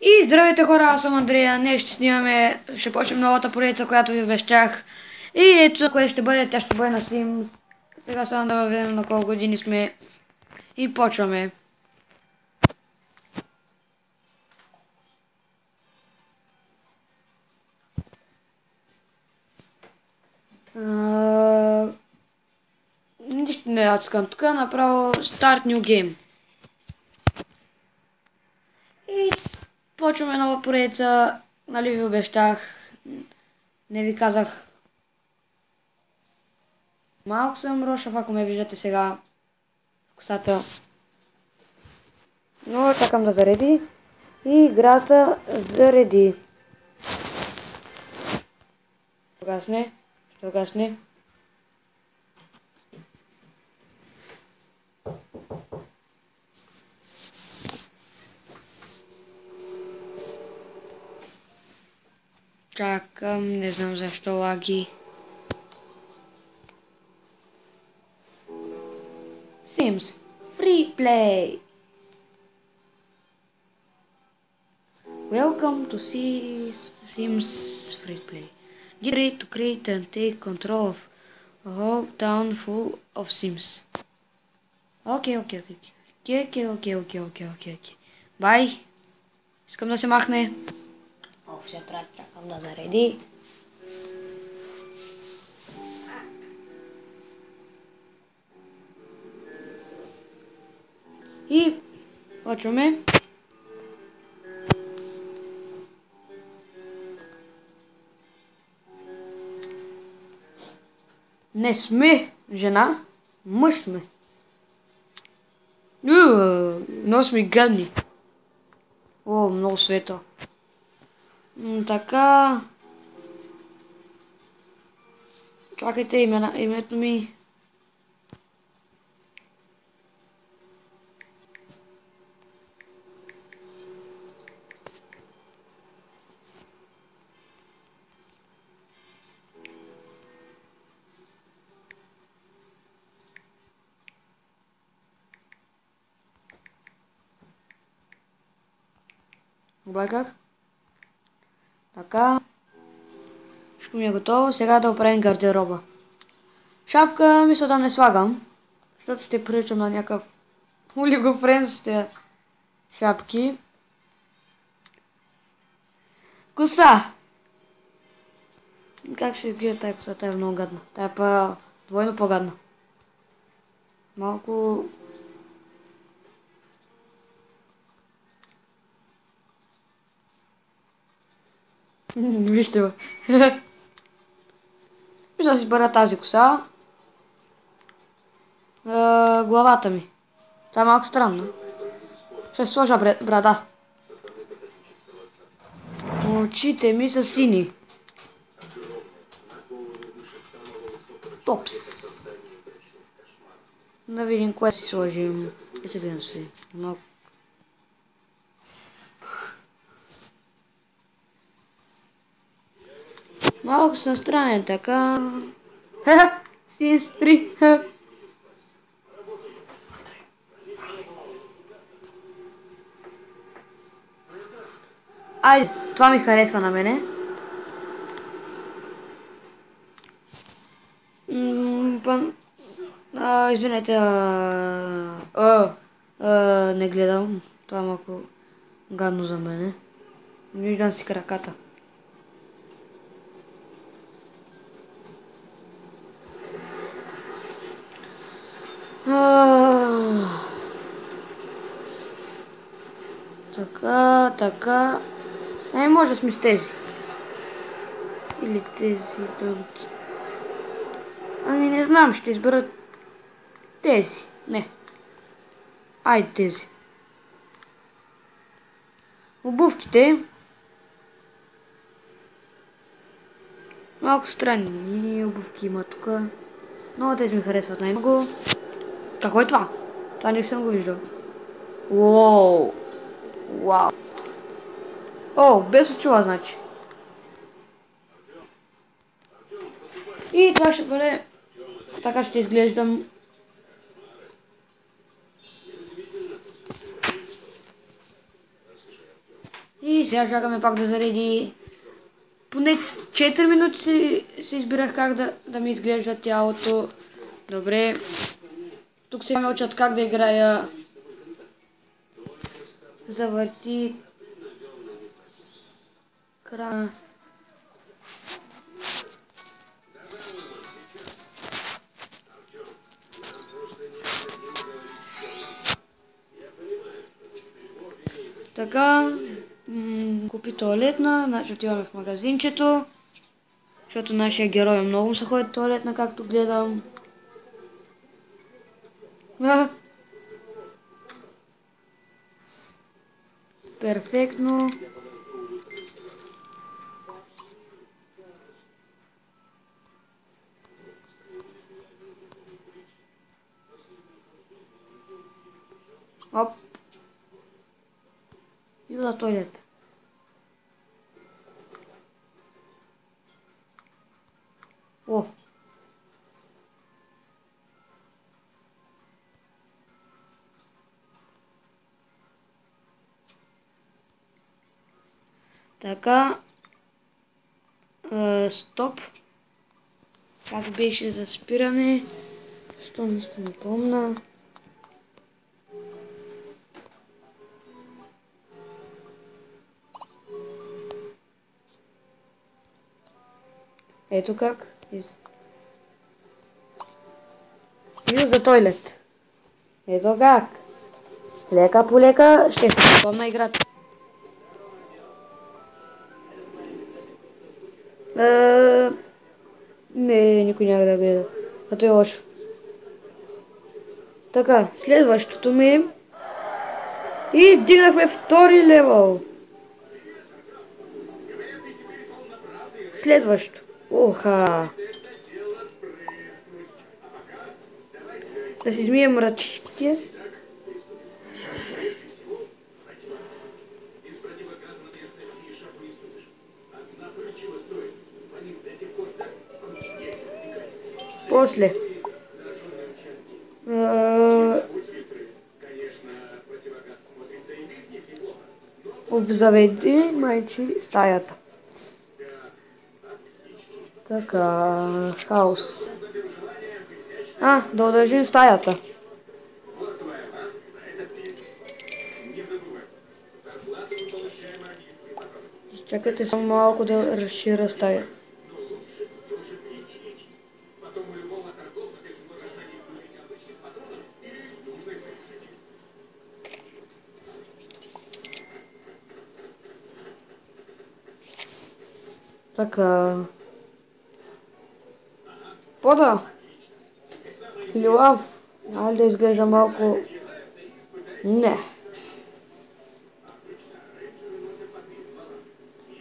И здравейте хора, аз съм Андрея. Днес ще почнем новата поредица, която ви обещах. И ето за кое ще бъде, тя ще бъде на Sims. Сега само да видим на колко години сме. И почваме. Нищо не искам тук, направо Start New Game. И почваме нова поредица. Нали ви обещах. Не ви казах. Малко съм рошав, ако ме виждате сега косата. Но чакам да зареди. И играта зареди. Ще гасне. Чакам, не знам защо лаги. Sims Free Play. Welcome to Sims Free Play. Get ready to create and take control of a whole town full of Sims. Okay. Бай. Искам да се махне. Все трябва да чакам да зареди. И почваме. Не сме жена, мъж сме. Много сме гадни. О, много света. Така. Чакайте името ми. Обърках. Така. Всичко ми е готово. Сега да оправим гардероба. Шапка мисля да не слагам. Защото ще приличам на някакъв олигофрен с тези шапки. Коса. Как ще изглежда тази коса? Тая е много гадна. Тая е двойно по-гадна. Малко... Вижте бе. Мисля да си избера тази коса. Главата ми. Това е малко странно. Ще сложа брада. Очите ми са сини. Топс. Да видим кое си сложим. Малко съм странен, така... Sims 3. Айде, това ми харесва на мене. Извинете, не гледам. Това е малко гадно за мене. Виждам си краката. Така. Може да сме с тези. Или тези други. Ами не знам, ще избера тези. Не. Айде тези. Обувките. Малко странни обувки има тук. Много тези ми харесват най-много. Какво е това? Това не съм го виждал. Уоу. Вау. О, без очила, значи. И това ще бъде... Така ще изглеждам. И сега чакаме пак да зареди. Поне 4 минути си избирах как да ми изглежда тялото. Добре. Тук сега ме учат как да играя. Завърти. Крана. Така. Купи туалетна. Значи отиваме в магазинчето. Защото нашия герой много му се ходи туалетна, както гледам. Перфектно. Оп. И за туалет. О. Така. Стоп. Как беше за спиране? Що нищо не помня. Ето как. Use the toilet. Ето как. Лека по лека ще се спомня играта. Не, никой няма да гледа. Като е лошо. Така, следващото ми. И дигнахме втори левел. Следващо. Оха. Да си измием ръчите. После. Обзаведи майчи стаята. Така, хаос. Да удържим стаята. Чакайте само малко да разширя стаята. Така. Пода. Лилав. Али да изглежда малко. Не.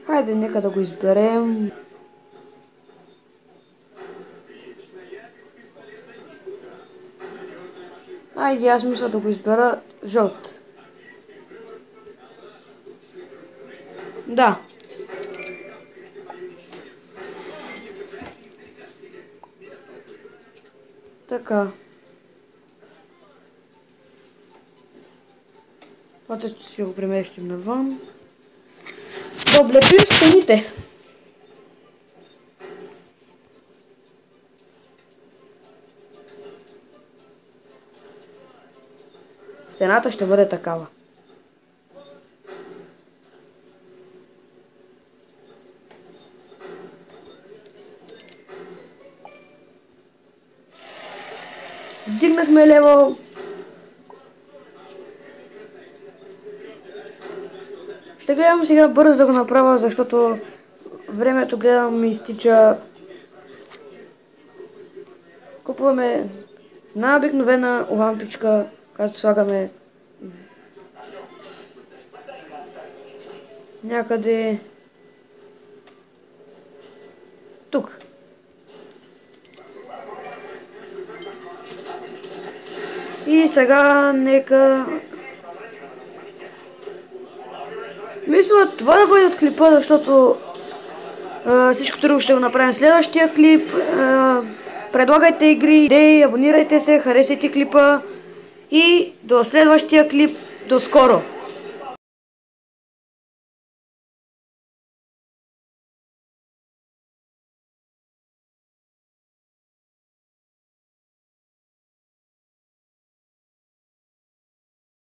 Хайде, нека да го изберем. Айде, аз мисля да го избера жълт. Да. Така. Това ще го преместим навън. Да облепим стените. Стената ще бъде такава. Дигнахме левел. Ще гледам сега бързо да го направя, защото времето гледам ми изтича. Купуваме една обикновена лампичка, която слагаме някъде тук. И сега нека... Мисля това да бъде от клипа, защото всичко друго ще го направим в следващия клип. Предлагайте игри, идеи, абонирайте се, харесайте клипа и до следващия клип. До скоро!